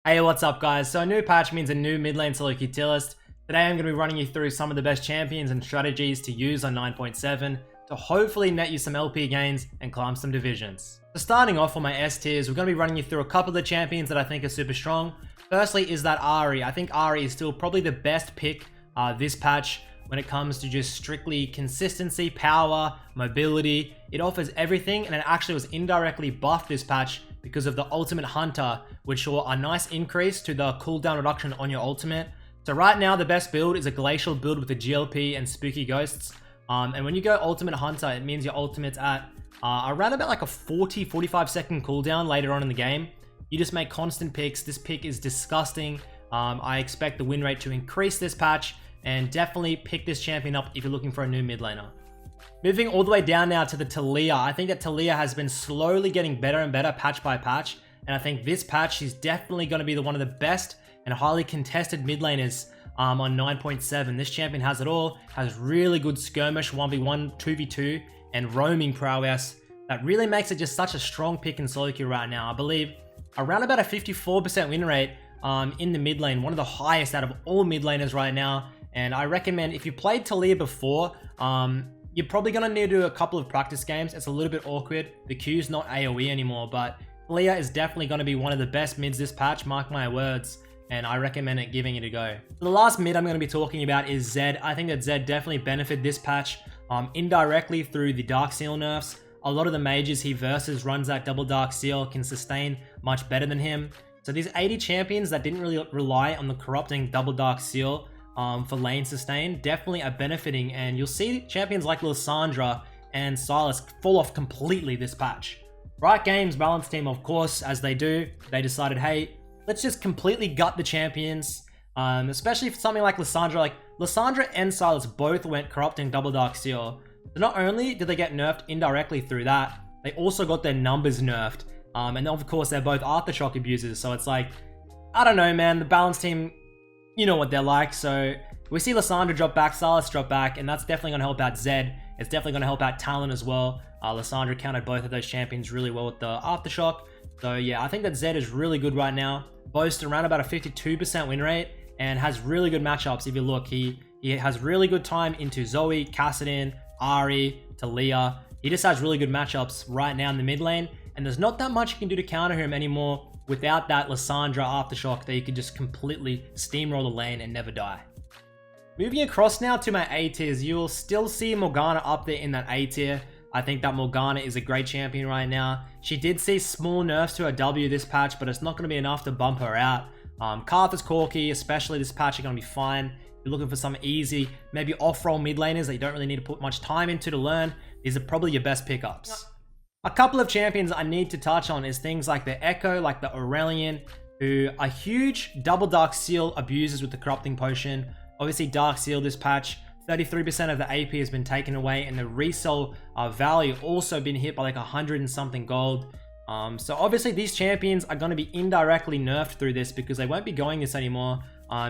Hey, what's up guys? So a new patch means a new mid lane SoloQ tier list. Today I'm going to be running you through some of the best champions and strategies to use on 9.7 to hopefully net you some LP gains and climb some divisions. So starting off on my S tiers, we're going to be running you through a couple of the champions that I think are super strong. Firstly is that Ahri. I think Ahri is still probably the best pick this patch when it comes to just strictly consistency, power, mobility. It offers everything, and it actually was indirectly buffed this patch because of the ultimate hunter, which saw a nice increase to the cooldown reduction on your ultimate. So right now the best build is a glacial build with the GLP and spooky ghosts. And when you go ultimate hunter, it means your ultimate's at around about like a 40-45 second cooldown later on in the game. You just make constant picks. This pick is disgusting. I expect the win rate to increase this patch, and definitely pick this champion up if you're looking for a new mid laner. Moving all the way down now to the Talia. I think that Talia has been slowly getting better and better patch by patch, and I think this patch she's definitely going to be one of the best and highly contested mid laners on 9.7. This champion has it all, has really good skirmish 1v1, 2v2, and roaming prowess. That really makes it just such a strong pick in SoloQ right now. I believe around about a 54% win rate in the mid lane, one of the highest out of all mid laners right now. And I recommend, if you played Talia before, you're probably going to need to do a couple of practice games. It's a little bit awkward. The Q's not AoE anymore, but Talia is definitely going to be one of the best mids this patch, mark my words, and I recommend giving it a go. The last mid I'm going to be talking about is Zed. I think that Zed definitely benefited this patch indirectly through the Dark Seal nerfs. A lot of the mages he versus runs that double Dark Seal can sustain much better than him. So these 80 champions that didn't really rely on the corrupting double Dark Seal for lane sustain definitely are benefiting, and you'll see champions like Lissandra and Silas fall off completely this patch. Riot Games balance team, of course, as they do, they decided, hey, let's just completely gut the champions, especially for something like Lissandra. Like Lissandra and Silas both went corrupting double Dark Seal. So not only did they get nerfed indirectly through that, they also got their numbers nerfed, and of course they're both aftershock abusers. So it's like, I don't know, man, the balance team, you know what they're like. So we see Lissandra drop back, Silas drop back, and that's definitely going to help out Zed. It's definitely going to help out Talon as well. Lissandra countered both of those champions really well with the aftershock. So yeah, I think that Zed is really good right now. Boasts around about a 52% win rate and has really good matchups. If you look, he has really good time into Zoe, Kassadin, Ahri, Talia. He just has really good matchups right now in the mid lane, and there's not that much you can do to counter him anymore without that Lissandra aftershock that you can just completely steamroll the lane and never die. Moving across now to my A tiers, you will still see Morgana up there in that A tier. I think that Morgana is a great champion right now. She did see small nerfs to her W this patch, but it's not going to be enough to bump her out. Karthus, Corki, especially this patch, are going to be fine. If you're looking for some easy, maybe off-roll mid laners that you don't really need to put much time into to learn, these are probably your best pickups. A couple of champions I need to touch on is things like the Echo, like the Aurelion, who are huge double Dark Seal abusers with the Corrupting Potion. Obviously Dark Seal this patch, 33% of the AP has been taken away, and the resell value also been hit by like 100 and something gold. So obviously these champions are going to be indirectly nerfed through this because they won't be going this anymore.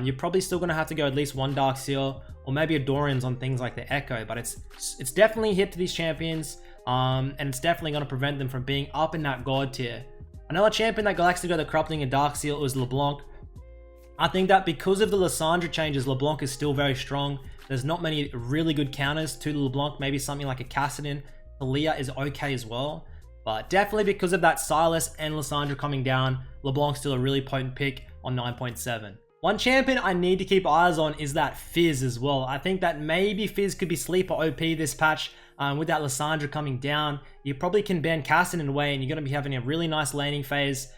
You're probably still going to have to go at least one Dark Seal or maybe a Doran's on things like the Echo, but it's definitely hit to these champions, and it's definitely going to prevent them from being up in that God tier. Another champion that likes to go the Corrupting and Dark Seal is LeBlanc. I think that because of the Lissandra changes, LeBlanc is still very strong. There's not many really good counters to LeBlanc. Maybe something like a Kassadin. Talia is okay as well. But definitely because of that Silas and Lissandra coming down, LeBlanc's still a really potent pick on 9.7. One champion I need to keep eyes on is that Fizz as well. I think that maybe Fizz could be sleeper OP this patch with that Lissandra coming down. You probably can ban Kassadin away, and you're going to be having a really nice laning phase.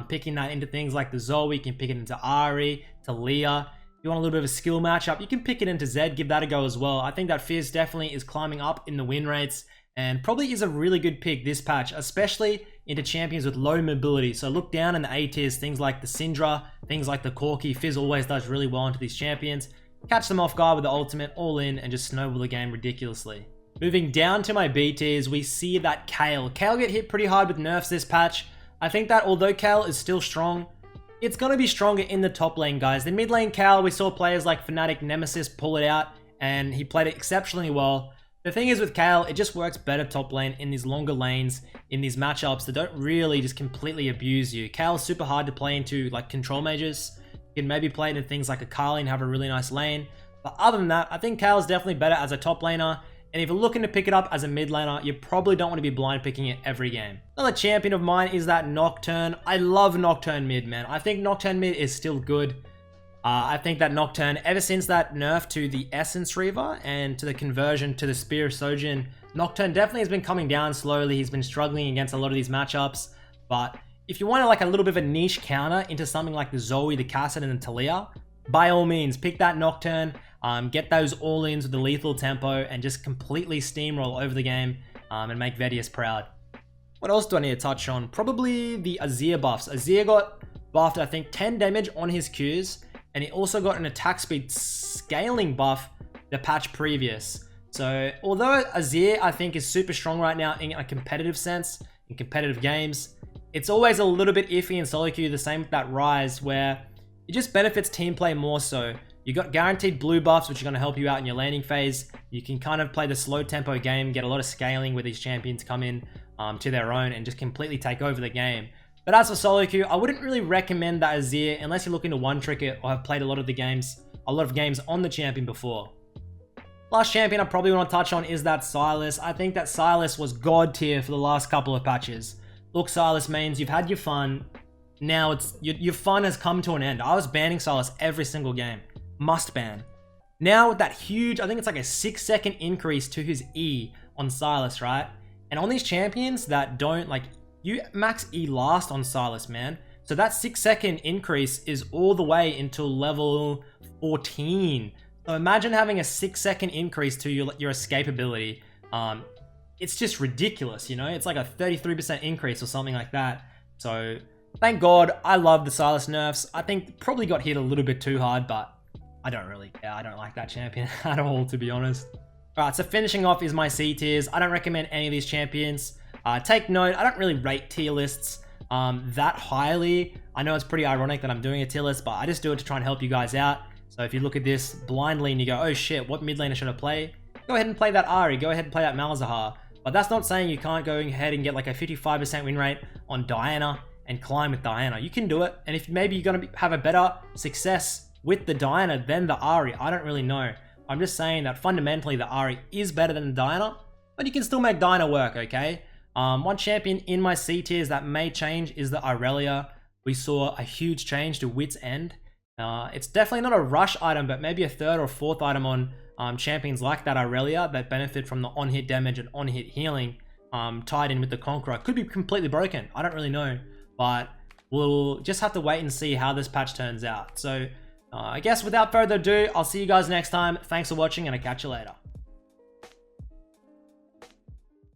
Picking that into things like the Zoe, you can pick it into Ahri, Talia. If you want a little bit of a skill matchup, you can pick it into Zed, give that a go as well. I think that Fizz definitely is climbing up in the win rates and probably is a really good pick this patch, especially into champions with low mobility. So look down in the A tiers, things like the Syndra, things like the Corki. Fizz always does really well into these champions. Catch them off guard with the ultimate, all in, and just snowball the game ridiculously. Moving down to my B tiers, we see that Kayle. Kayle get hit pretty hard with nerfs this patch. I think that although Kayle is still strong, it's going to be stronger in the top lane, guys. The mid lane Kayle, we saw players like Fnatic, Nemesis pull it out, and he played it exceptionally well. The thing is with Kayle, it just works better top lane in these longer lanes, in these matchups that don't really just completely abuse you. Kayle's super hard to play into like control mages. You can maybe play it in things like Akali and have a really nice lane. But other than that, I think Kayle's definitely better as a top laner. And if you're looking to pick it up as a mid laner, you probably don't want to be blind picking it every game. Another champion of mine is that Nocturne. I love Nocturne mid, man. I think Nocturne mid is still good. I think that Nocturne, ever since that nerf to the Essence Reaver and to the conversion to the Spear of Sojin, Nocturne definitely has been coming down slowly. He's been struggling against a lot of these matchups. But if you want like a little bit of a niche counter into something like the Zoe, the Cassidy, and the Talia, by all means, pick that Nocturne, get those all-ins with the lethal tempo, and just completely steamroll over the game and make Vedius proud. What else do I need to touch on? Probably the Azir buffs. Azir got buffed, I think, 10 damage on his Qs. And he also got an attack speed scaling buff the patch previous. So although Azir, I think, is super strong right now in a competitive sense, in competitive games, it's always a little bit iffy in SoloQ, the same with that Ryze, where it just benefits team play more so. You got guaranteed blue buffs, which are going to help you out in your laning phase. You can kind of play the slow tempo game, get a lot of scaling where these champions come in to their own and just completely take over the game. But as for SoloQ, I wouldn't really recommend that Azir unless you're looking to one-trick it or have played a lot of games on the champion before. Last champion I probably want to touch on is that Sylas. I think that Sylas was god tier for the last couple of patches. Look, Sylas mains, you've had your fun. Now your fun has come to an end. I was banning Sylas every single game. Must ban. Now with that huge, I think it's like a 6-second increase to his E on Sylas, right? And on these champions that don't like, you max E last on Sylas, man. So that 6-second increase is all the way until level 14. So imagine having a 6-second increase to your escape ability. It's just ridiculous, you know? It's like a 33% increase or something like that. So thank God, I love the Sylas nerfs. I think probably got hit a little bit too hard, but I don't really care. I don't like that champion at all, to be honest. Alright, so finishing off is my C tiers. I don't recommend any of these champions. Take note, I don't really rate tier lists that highly. I know it's pretty ironic that I'm doing a tier list, but I just do it to try and help you guys out. So if you look at this blindly and you go, oh shit, what mid laner should I play? Go ahead and play that Ahri, go ahead and play that Malzahar. But that's not saying you can't go ahead and get like a 55% win rate on Diana and climb with Diana. You can do it, and if maybe you're going to have a better success with the Diana than the Ahri, I don't really know. I'm just saying that fundamentally the Ahri is better than the Diana, but you can still make Diana work, okay? One champion in my C tiers that may change is the Irelia. We saw a huge change to Wit's End. It's definitely not a rush item, but maybe a third or fourth item on champions like that Irelia that benefit from the on-hit damage and on-hit healing tied in with the Conqueror. Could be completely broken. I don't really know, but we'll just have to wait and see how this patch turns out. So I guess without further ado, I'll see you guys next time. Thanks for watching, and I'll catch you later.